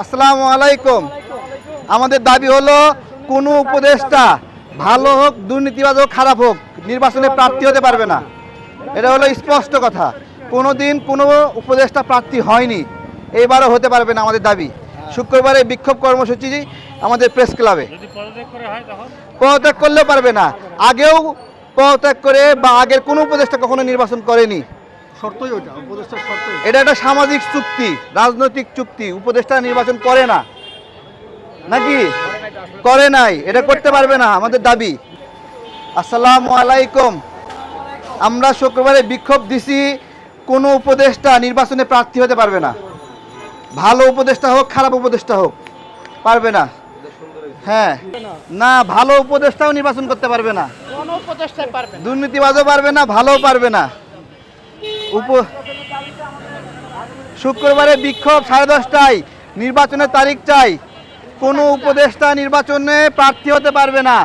আসসালামু আলাইকুম। আমাদের দাবি হলো কোনো উপদেষ্টা ভালো হোক, দুর্নীতিবাজ হোক, খারাপ হোক, নির্বাচনে প্রার্থী হতে পারবে না। এটা হলো স্পষ্ট কথা। কোনো দিন কোনো উপদেষ্টা প্রার্থী হয়নি, এইবারও হতে পারবে না আমাদের দাবি। শুক্রবারে বিক্ষোভ কর্মসূচি আমাদের প্রেস ক্লাবে। পদত্যাগ করলেও পারবে না, আগেও পদত্যাগ করে বা আগের কোনো উপদেষ্টা কখনো নির্বাচন করেনি। শর্তই ওটা, উপদেষ্টার শর্তই। এটা একটা সামাজিক চুক্তি, রাজনৈতিক চুক্তি। উপদেষ্টা নির্বাচন করে না নাকি? করে নাই, এটা করতে পারবে না আমাদের দাবি। আসসালামু আলাইকুম। আমরা শুক্রবারে বিক্ষোভ দিছি, কোনো উপদেষ্টা নির্বাচনে প্রার্থী হতে পারবে না। ভালো উপদেষ্টা হোক, খারাপ উপদেষ্টা হোক, পারবে না। হ্যাঁ, না, ভালো উপদেষ্টাও নির্বাচন করতে পারবে না, দুর্নীতিবাজও পারবে না, ভালোও পারবে না। শুক্রবারে বিক্ষোভ 10:30টায়, নির্বাচনের তারিখ চাই। কোনো উপদেষ্টা নির্বাচনে প্রার্থী হতে পারবে না।